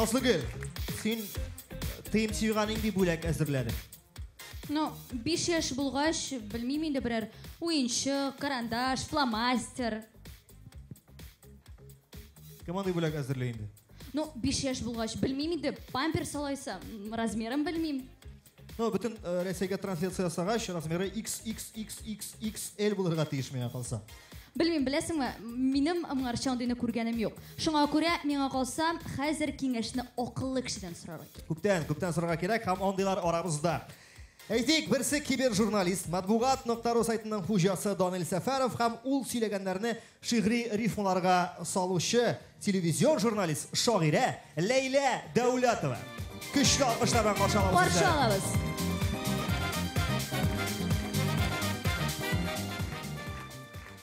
Назлыгүл, сен тыйым сүйғаның бі бөлек әзірләді? 5 яш булгач, белмим инде берәр уенчык, карандаш, фломастер. Кемандай бөлек әзірле инде? 5 яш булгач, белмим инде, памперс алайса, размерын белмим. Бүтін Рәсейге трансляция ясагач, размеры XXXXXL булырга тиешмәгән калса. Белмим, беләсеңме, минем аңарча андыйны күргәнем юк. Шуңа күрә, миңа калсам, хәзер киңәшне акыллы кешедән сорарга кирәк. Күптән сорарга кирәк, һәм андыйлар арабызда. Әйтик, берсе кибержурналист, Матбугат.ру сайтының хуҗасы Данил Сәфәров һәм ул сөйләгәннәрне шигъри рифмаларга салучы телевизион журналист, шагыйрә Ләйлә Дәүләтова. Көчле алкышлар белән каршы алабыз.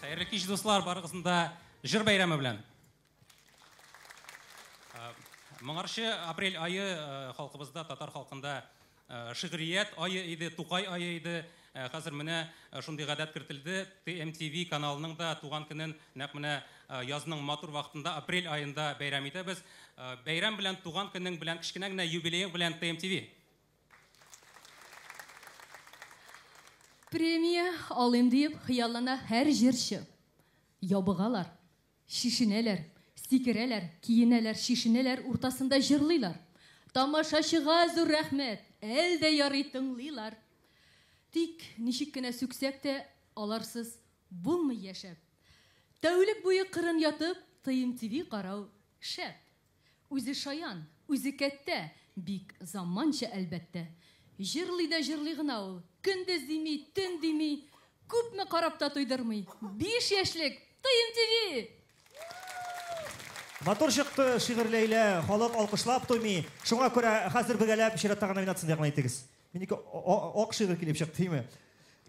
Хәерле кич, дуслар, барыгызда җыр бәйрәме белән. Моңарчы апрель айы халкыбызда, татар халкында шигърият айы иде, Тукай айы иде. Хәзер менә шундый гадәт кертелде. TMTV каналының да туган көнен нәкъ менә язның матур вакытында, апрель айында бәйрәм итәбез. Бәйрәм белән, туган көнең белән, кичкенә генә юбилеең белән TMTV. Премия алым дип хыяллана һәр җырчы. Ябыгалар, шишенәләр, сикерәләр, киенәләр, шишенәләр, уртасында җырлыйлар. Тамашачыга зур рәхмәт, әлдә ярый тыңлыйлар. Тик ничек кенә сүксәк тә аларсыз булмый яшәп. Тәүлек буе кырын ятып, TMTV карау шәп. Үзе шаян, үзе кәттә, бик заманча әлбәттә. Җырлый да җырлый гына ул, көндез дими, төн дими, күпме карап та туйдырмый. 5 яшьлек TMTV. Матур чыкты шигырь Ләйлә, халык алкышлап туймый. Шуңа күрә хәзер бергәләп чираттагы номинацияны ягъни әйтегез. Минеке ак шигырь килеп чыкты, тиме?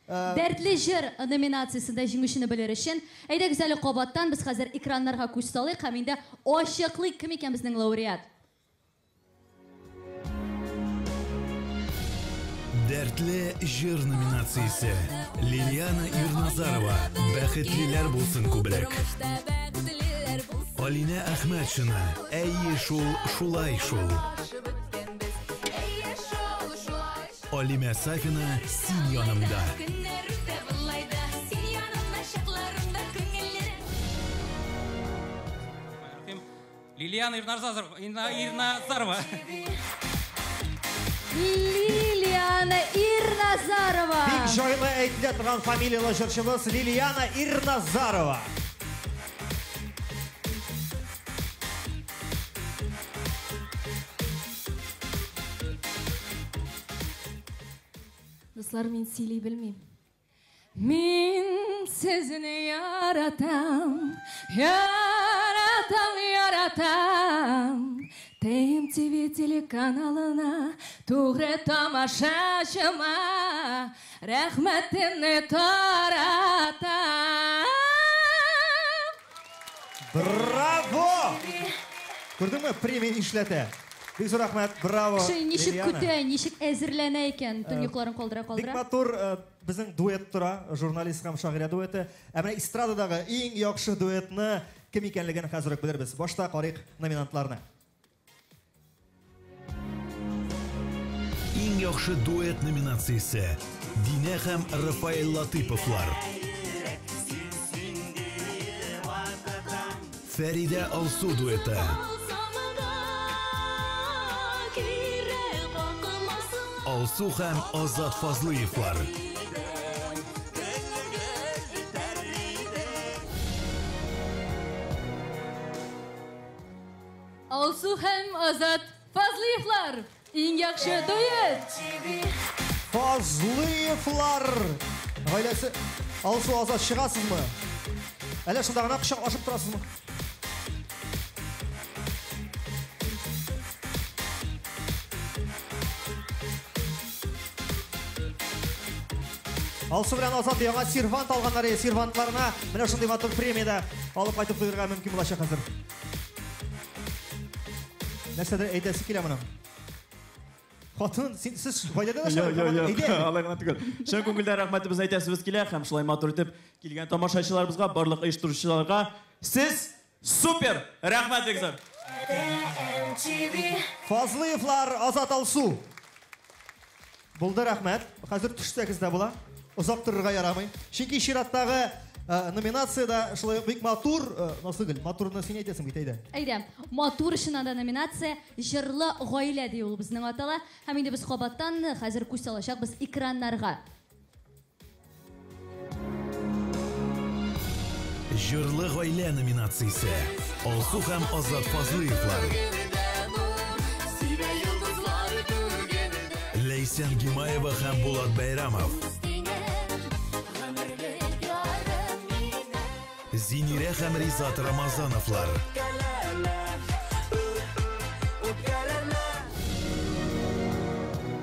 Дәртле җыр номинациясендә җиңүчене белер өчен, әйдәгез әле кабаттан без хәзер экраннарга күз салыйк һәм инде ачыклык кем икән безнең лауреат. Дәртле җыр номинациясе. Лилияна Ирназарова. Бәхетлеләр булсын күбрәк. Алина Әхмәтшина. Әйе шул, шулай шул. Алимә Сафина. Син янымда. Лилияна Ирназарова. Лилияна Ирназарова. Бик җайлы әйтелә торган фамилиялы җырчыбыз Лилияна Ирназарова. Дуслар, мин сөйли белмим. Мин сезне яратам, яратам, яратам. TMTV телеканалына тугры тамашачыма рәхмәтемне таратам. Браво! Күрдеңме, премия эшләтә. Бик зур рәхмәт, браво. Ничек көтә, ничек әзерләнә икән, төн йокларын калдыра. Бик матур безнең дуэт тора, журналист һәм шагыйрә дуэты. Ә менә эстрададагы иң яхшы дуэтны кем икәнлеген хәзер үк белербез. Башта карыйк номинантларны. Иң яхшы дуэт номинациясе. Динә һәм Рафаэль Латыповлар. Фәридә Алсу дуэты. Алсу һәм Азат Фазлыевлар. Алсу һәм Азат Фазлыевлар. Иң яхшы дуэт. Фазлыевлар. Гаиләсе Алсу, Азат чыгасызмы? Әле шунда гына кочаклашып торасызмы? Алсу белән Азат яңа сервант алганнар, сервантларына менә шундый матур премияда алып кайтып куярга мөмкин булачак хәзер. Нәрсәдер әйтәсе килә моның? Хатын, сез файдада Алай гына түгел. Шын күңелдән рәхмәтебез әйтәсебез килә һәм шулай матур итеп килгән тамашачыларыбызга, барлык оештыручыларга сез супер! Рәхмәт бик зур. Фазлыевлар Азат Алсу. Булды рахмәт. Хәзер төшсәгездә була. Озак торырга ярамый. Чөнки чираттагы номинацияда шулай бик матур, Насыгөл, матурны син әйтәсең бит әйдә. Әйдә, матур өчен анда номинация җырлы гаилә ди ул безнең атала. Һәм инде без кабаттан хәзер күз салачакбыз экраннарга. Җырлы гаилә номинациясе. Алсу һәм Азат Фазлыевлар. Лейсан Гимаева һәм Булат Байрамов. Зинирә һәм Ризат Рамазановлар.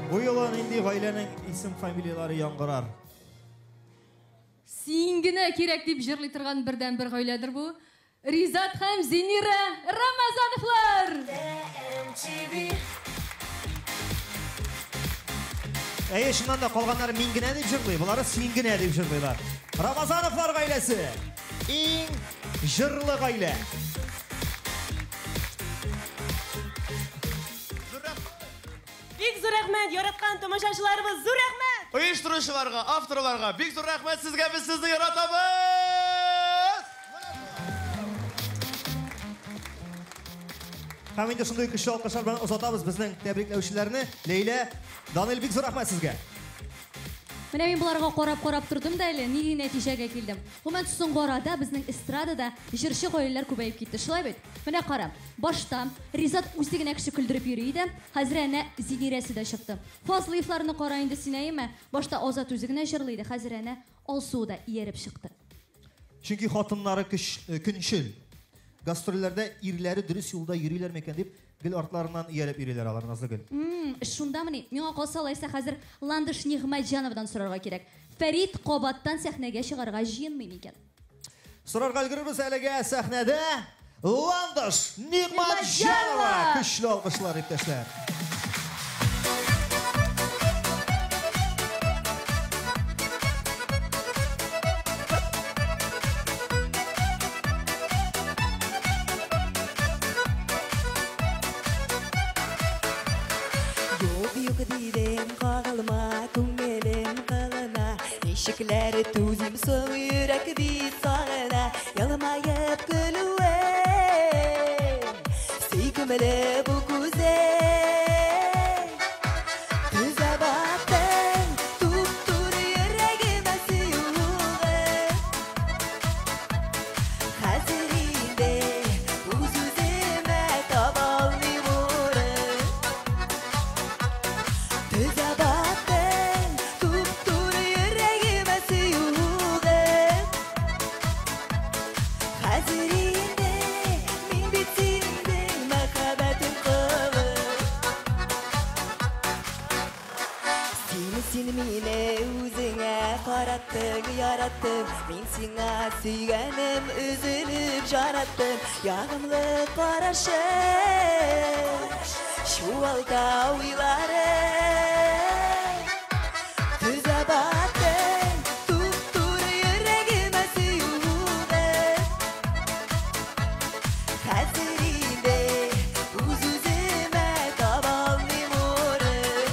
Бу юлы инде гаиләнең исем фамилиялары яңгырар. Син генә кирәк дип җырлый торган бердән бер гаиләдер бу. Ризат һәм Зинирә Рамазановлар. Әйе, шуннан да калганнар мин генә дип җырлый, булары син генә дип җырлыйлар. Рамазановлар гаиләсе. Иң җырлы гаилә. Бик зур рәхмәт, яраткан тамашачыларыбыз, зур рәхмәт! Оештыручыларга, авторларга бик зур рәхмәт сезгә, без сезне яратабыз! Һәм инде шундый көчле алкышлар белән озатабыз безнең тәбрикләүчеләрне. Ләйлә, Данил, бик зур рәхмәт сезгә. Менә мин буларга карап тордым да әле, нинди нәтиҗәгә килдем. Гомумән соңгы арада безнең эстрадада җырчы гаиләләр күбәеп китте. Шулай бит? Менә кара. Башта Ризат үзе генә кеше көлдереп йөри иде. Хәзер әнә Зинирәсе дә чыкты. Фазлыевларны кара инде син әйеме? Башта Азат үзе генә җырлый иде. Хәзер әнә Алсу да ияреп чыкты. Чөнки хатыннары көнчел. Гастрольләрдә ирләре дөрес юлда йөриләр микән дип гел артларыннан ияреп йөриләр алар, Назлыгөл. Шундамыни? Миңа калса лайса хәзер Ландыш Нигъмәтҗановдан сорарга кирәк. Фәрит кабаттан сәхнәгә чыгарга җыенмый микән? Сорарга өлгербез әлегә сәхнәдә Ландыш Нигъмәтҗанова. Көчле алкышлар иптәшләр. Şıkları tuzim soğuk yürek bir sağına Yalamayıp gülüve Seykümele bu kuzey Tüze baktın Tuttur yüreğime suyuğu Hazirinde Uzuzime taballı vurur Tüze baktın Tuttur yüreğime suyuğu Hazirinde Min bitinde Makabetim kıvır Seni mine üzüne karattın yarattın Min sana süygenim üzülüp jarattım Yağımlı karışım Şu alda uylarım Tüze baktın Tuttur yüreğime suyuğu Hazirinde Uzuzime kabal limurum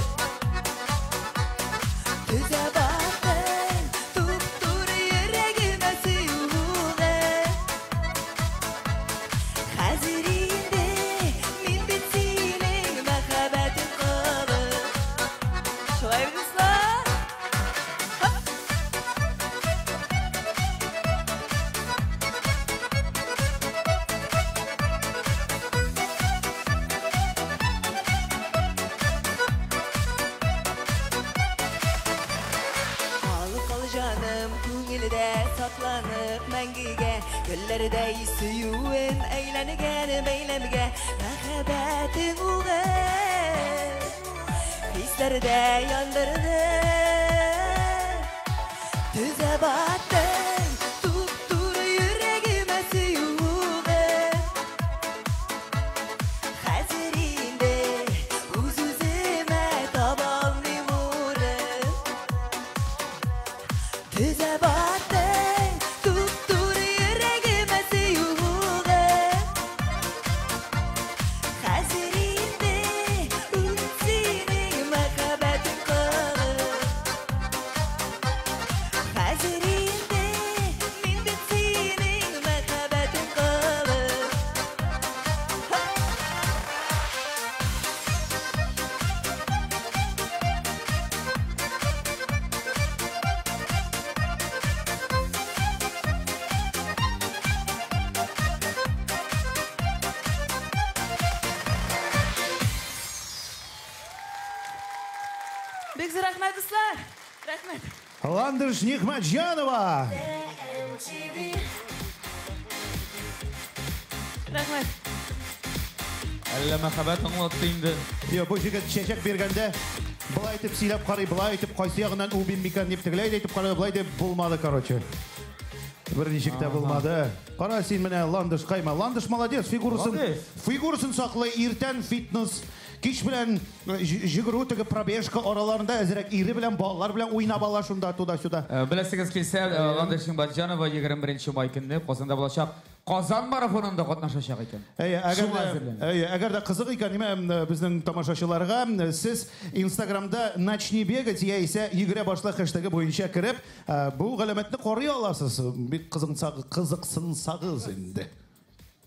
Tüze baktın Tuttur yüreğime suyuğu Hazirinde Min bitsin makabetim kalır Şolay bilirsinler Alıp al canım Kungilde saklanıp mengige Göllerde suyuğun Eğlenigen beylemge Mekabetin uğur Hislerde yandırdı Tüze battın Tuttur yüreğime suyuğu Hazirinde Uzuzime tabal limurum Tüze battın Tuttur yüreğime suyuğu Hazirinde рахмет, достар. Рахмет. Ландыш Нихматжанова. Рахмет. Әллә мәхәббәт аңлатты инде. Бу җегет чәчәк биргәндә былай итеп сөйләп карый, былай итеп кайсы ягыннан ул бимикән дип тегеләй итеп карый, былай дип булмады, короче. Бер ничек тә булмады. Кара син менә Ландыш кайма. Ландыш молодец, фигурасын саклый, иртән фитнес, кич белән җигерү теге пробежка араларында әзрәк ире белән балалар белән уйнап ала шунда туда-сюда. Беләсегез килсә, Ландыш Нихматҗанова 21 май көнне Казанда булачак Казан марафонында катнашачак икән. Әгәр дә кызык икән, безнең тамашачыларга сез Инстаграмда начни бегать яисә йөгерә башла хэштегы буенча кереп, бу галәмәтне карый аласыз. Бик кызыксынсагыз инде.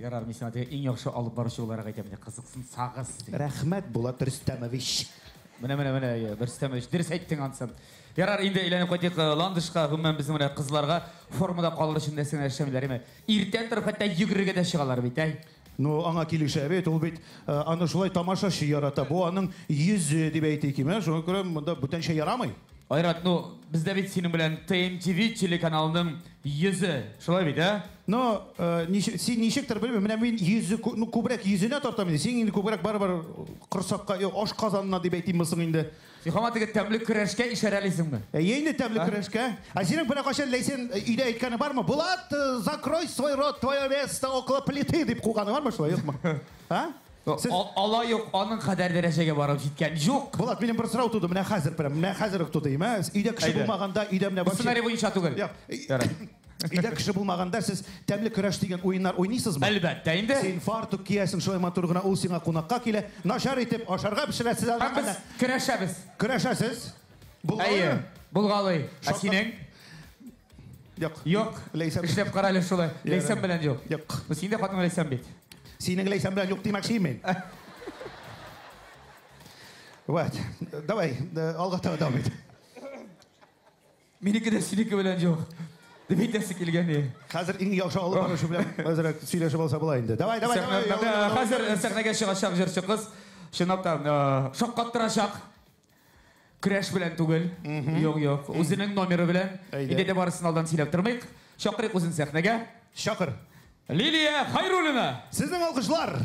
Ярар, мин сиңа иң яхшы алып баручы буларак әйтәм, кызыксынсагыз. Рәхмәт, Булат Рөстәмович. Менә, Рөстәмович, дөрес әйттең ансым. Ярар, инде әйләнеп кайтыйк Ландышка, гомумән безнең менә кызларга формада калыр өчен дә сеңә эшләмиләр име. Иртән торып хәтта йөгерергә дә чыгалар бит, Ну, аңа килешә бит, ул бит аны шулай тамашачы ярата. Бу аның йөзе дип әйтик, шуңа күрә монда бүтәнчә ярамый. Айрат, бездә бит синең белән TMTV телеканалының йөзе, шулай бит, Но син ничектер белмим, менә мин йөзе күбрәк йөзенә тартам инде. Син инде күбрәк барыбер корсакка, аш казанына дип әйтимме соң инде. Син хаматыгы тәмле көрәшкә ишарәлисеңме? Инде тәмле көрәшкә. Синең бер кашан ләйсен өйдә әйткәне бармы? Булат, закрой свой рот, твое место около плиты дип куганы бармы шулай, юкмы? Алла юк, аның кадәр дәрәҗәгә барып җиткән юк. Булат, минем бер сорау туды, менә хәзер үк тудым. Өйдә кеше булмаганда, өйдә менә бу сценарий буенча түгел. Өйдә кеше булмаганда сез тәмле көрәш дигән уеннар уйныйсызмы? Әлбәттә инде. Син фартук киясең, шулай матур гына ул сиңа кунакка килә, начар итеп ашарга пешерәсез алганда. Көрәшәбез. Көрәшәсез? Булгалый. Булгалый. Синең? Юк. Ләйсән. Эшләп кара әле шулай. Ләйсән белән юк. Юк. Бу синдә хатны Ләйсән бит. Синең Ләйсән белән юк димәкче мен. Вот. Давай, алга давам ит. Минеке дә синеке белән юк. Димитәсе килгән. Хәзер иң яхшы алып барышы белән хәзер сөйләшеп алса була инде. Давай. Хәзер сәхнәгә чыгачак җырчы кыз, чынлап та шаккаттырачак. Көрәш белән түгел. Юк. Үзенең номеры белән. Инде дә барысын алдан сөйләп тормыйк. Чакырык үзен сәхнәгә. Чакыр. Лилия Хайруллина. Сезнең алкышлар.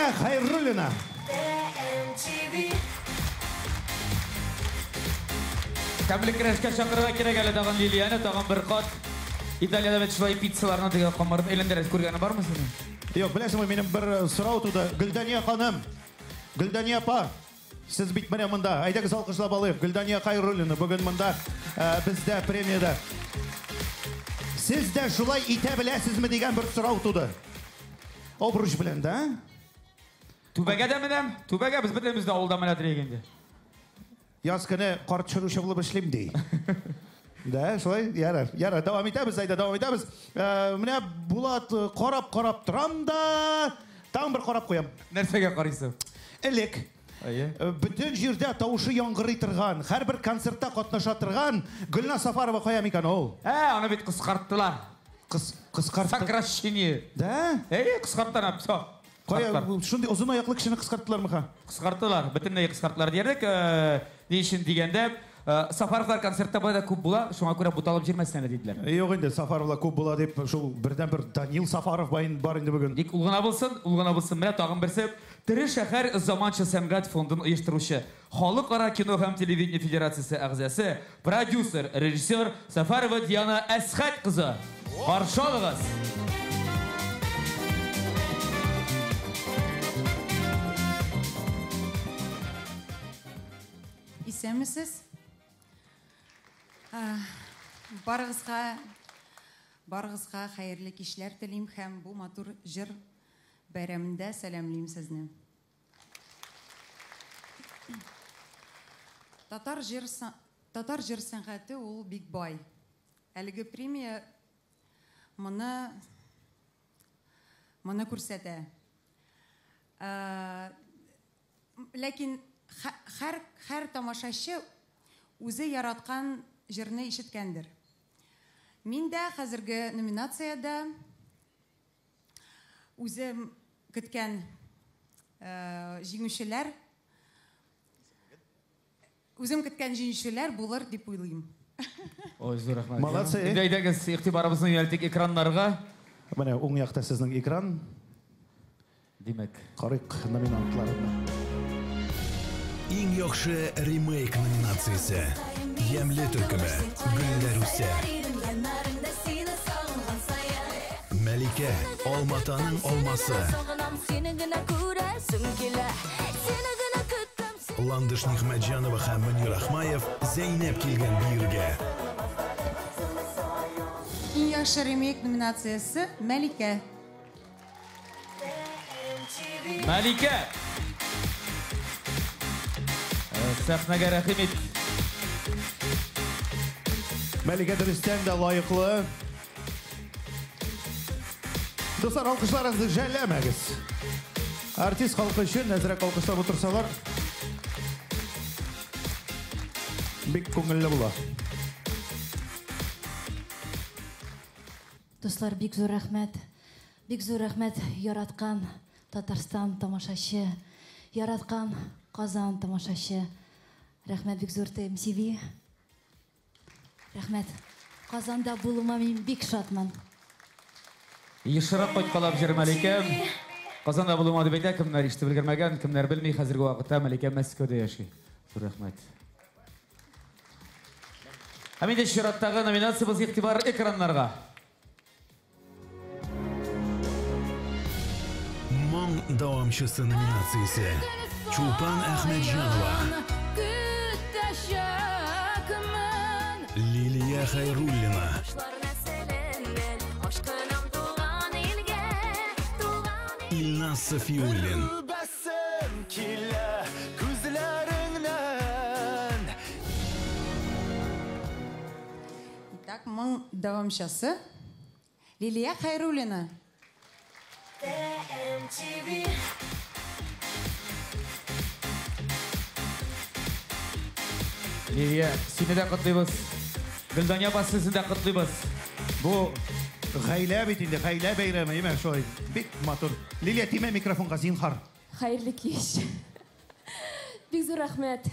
Лилия Хайруллина. Тәмлік крәшке шақырға керек әлі тағын Лилияны, тағын бір қат. Италияда бәт шылай пиццаларына деген қамырын елендеріз көргені бар ма сені? Yok, білесің, менің бір сұрау туды. Гүлдания ханым, Гүлдания апа, сіз бит мене мұнда. Айдағыз алқышлап алайық. Гүлдания Хайруллина бүгін мұнда бізде премияда. Сіз де шулай ите білесізмі деген бір сұрау туды. Обруч білен, да? Түбәге де мінем? Түбәге біз бітімізді ауылда мінә дірегенде. Яз күні қарт шыру шығылып ішлем дей. Да, шулай, ярар, давам етеміз, айда, давам етеміз. Міне Булат қарап тұрам да, тағы бір қарап қоям. Нәрсеге қарайсың? Әлек. Бүтін жерде таушы яңғырый тұрған, әр бір концертта қатнаша тұрған Гүлназ Сафарова қоям екен ол. Аны бет қысқарттылар. Қысқартты? Сокращение. Да? Қысқарттан апса. Шындай ұзын аяқлы кішіні қысқарттылар мұға? Қысқарттылар, бүтінней қысқарттылар дердік. Не үшін дегенде, Сафаровлар концертта бұлай да көп бұла, шуңа көре бұталып жүрмесіне дейділер. Жоқ енді, Сафаровлар көп бұла деп, шул бірден бір Данил Сафаров бар енді бүгін. Дек, ұлғана болсын, міне тағын бірсіп, Тірі шәһәр заманча сәнгать фондын ұйыштырушы, Халықара кино һәм телевидение федерациясы әғзасы, продюсер, режиссер Сафарова Диана Әсхәт қызы. Қаршы алыңыз. Исәнмесез? Барығызға қайырлы кешлер тілейм һәм бұл матур жыр бәйрәмендә сәламлейм сезне. Татар жыр сәнгате ул бик бай. Әлеге премия моны күрсәтә. Ләкин һәр тамашачы үзе яраткан җырны ишеткәндер. Мин дә хәзерге номинацияда үзем көткән җиңүчеләр булыр дип уйлыйм. Ой, зур рәхмәт. Молодцы. Әйдәгез, игътибарыбызны юнәлтик экраннарга. Менә уң якта сезнең экран. Димәк, карыйк номинантларына. Иң яхшы ремейк номинациясе. Ямле төркеме. Гөлләр үсә. Мәликә, Алматаның алмасы. Ландыш Нихмәтҗанова һәм Мөнир Ахмаев Зәйнәп килгән биергә. Иң яхшы ремейк номинациясе Мәликә. Мәликә. Сәхнәгә рәхим ит. Мәликә дөрестән дә лайыклы. Достар, алкышларыңызды жәлләмәгез. Артист халқы үшін әзірәк алкышлап отырсалар, бик көңілле була. Достар, бик зур рәхмәт. Бик зур рәхмәт яраткан Татарстан тамашачы, яраткан Казан тамашачы. Рәхмәт бик зур ТМТV. Рәхмәт. Казанда булуыма мин бик шатман. Ешырак кайткалап җыр Мәликә. Казанда булуыма дип әйтә, кемнәр ишетеп өлгермәгән, кемнәр белми, хәзерге вакытта Мәликә Мәскәүдә яши. Зур рәхмәт. Һәм инде чираттагы номинациябыз игътибар экраннарга. Моң дәвамчысы номинациясе. Чулпан Әхмәтҗанова. Лилия Хайруллина. Илназ Сафиуллин. Итак, моң дәвамчысы Лилия Хайруллина. Лилия, сине дә котлыйбыз. Гөлдания апа, сезне дә котлыйбыз. Бу гаилә бит инде, гаилә бәйрәме, әмма шулай бик матур. Лилия, тимә микрофонга зинһар. Хәерле кич. Бик зур рәхмәт.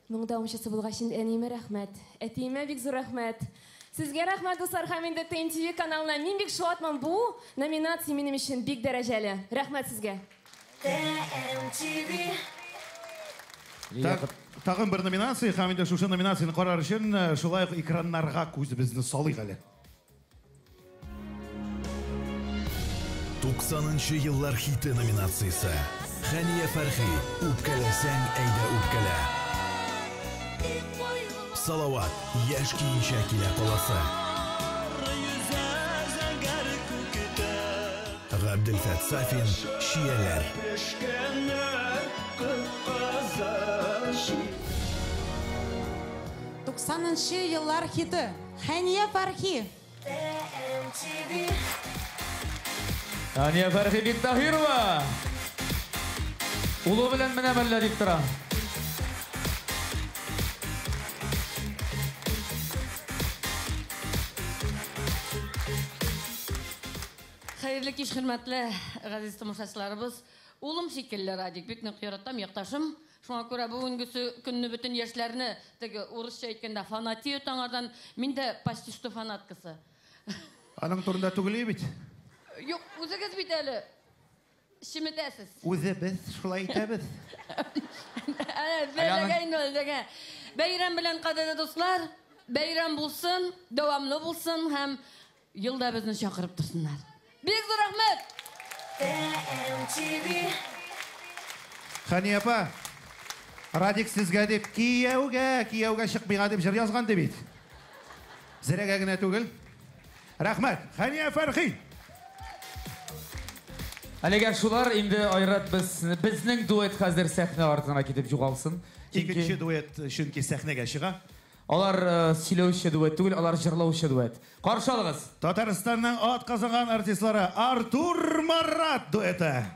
Моң дәвамчысы булгач инде әниемә рәхмәт. Әтиемә бик зур рәхмәт. Sizge rahmat dostlar, һәм инде TMTV каналына мин бик шуатман бу номинация минем өчен бик дәрәҗәле. Рәхмәт сезгә. TMTV. Тагын бер номинация, һәм инде шушы номинацияны карар өчен шулай ук экраннарга күзебезне салыйк әле. 90-нчы еллар хиты номинациясы. Хәния Фәрхи, үпкәләсәң әйдә үпкәлә. Салават, яшь киенчә килә каласы. Габделфәт Сафин, шияләр. 90-нчы еллар хиты. Хәния Фәрхи. Хәния Фәрхи Биктаһирова. Улы белән менә мәллә дип тора. Хәерле кич, хөрмәтле газиз тамашачыларыбыз. Улым шикелле радик бик нык яратам, якташым. Шуңа күрә бүгенге көнне бөтен яшьләрне теге урысча әйткәндә фанатия таңардан, мин дә почти что фанаткасы. Аның турында түгел бит. Юк, үзегез бит әле шимитәсез. Үзебез шулай әйтәбез. Бәйрәм белән кадерле дуслар, бәйрәм булсын, дәвамлы булсын һәм елда безне чакырып торсыннар. Бик зур рәхмәт. Хәния апа, Радик сезгә дип кияүгә чыкмыйга дип җыр язган ди бит. Зәрәгә генә түгел. Рәхмәт, Хәния Фәрхи. Әлегә шулар инде айрат безнең дуэт хәзер сәхнә артына китеп югалсын. Икенче дуэт чөнки сәхнәгә чыга. Алар сөйләүче дуэт түгел, алар җырлаучы дуэт. Каршы алыгыз. Татарстанның ат казанган артистлары Артур Марат дуэты.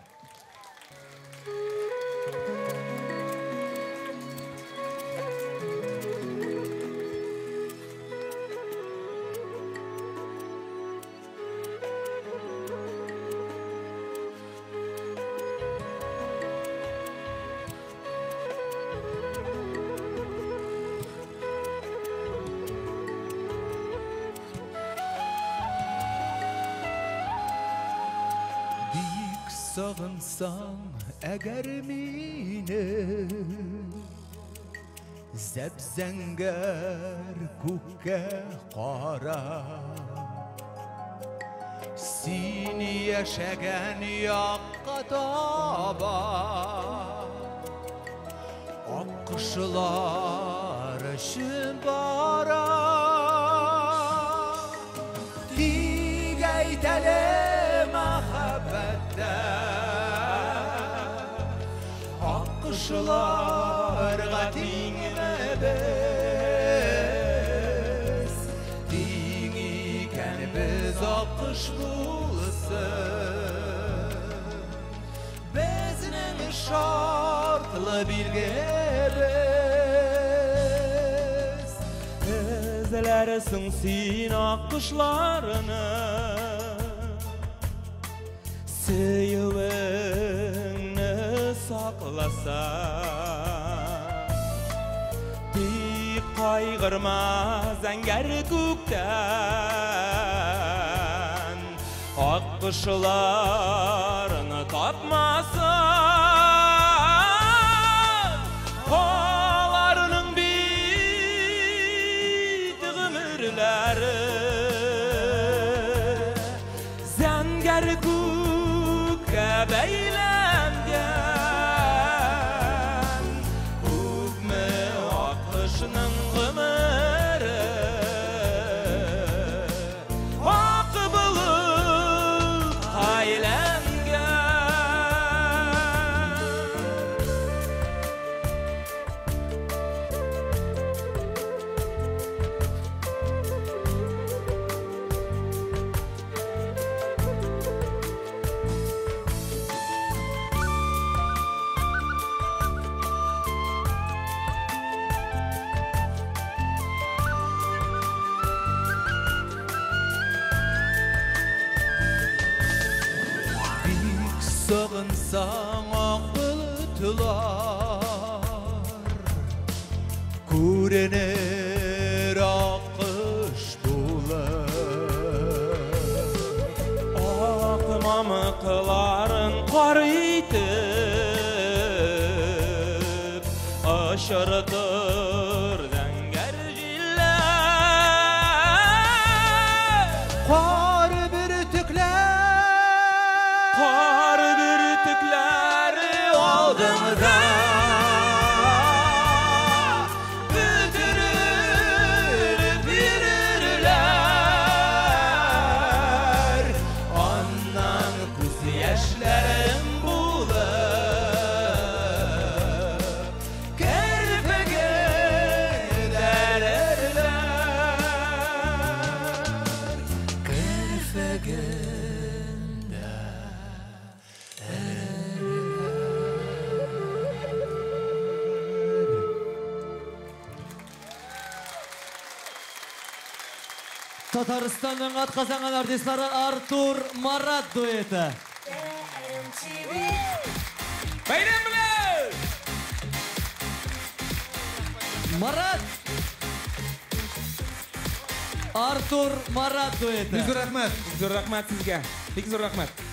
Sağınsam əgər mini Zəbzəngər kukə qara Sini yəşəgən yaqqa daba Akqışlar üçün bara Digəytəli məxəbbətdə Akqışlarga tingme biz Ting iken biz akqış bulsun Bizning şartlı birge biz Izlersin sin akqışlarını Sıyıvını saklasa Bir kaygırma zəngər kukdən Akqışlarını tapmasan Olarının bit gümürləri Zəngər kukə beyləmgən Hükmü akışının gümürü Akı bulup aylengən Bik sığınsan akıltılar Kurenir akış bu Şırıtır zəngər jillər Qar bürtüklər aldımda Büdürülüb yürürlər Ondan kız yaşlarım bulur Kerpege derler Kerpege Татарстанның атқазанған артистлары Артур Марат дуэті. Bayram bilan! Марат! Артур Марат дуэті. Бик зур рахмат sizga. Bek zo'r rahmat.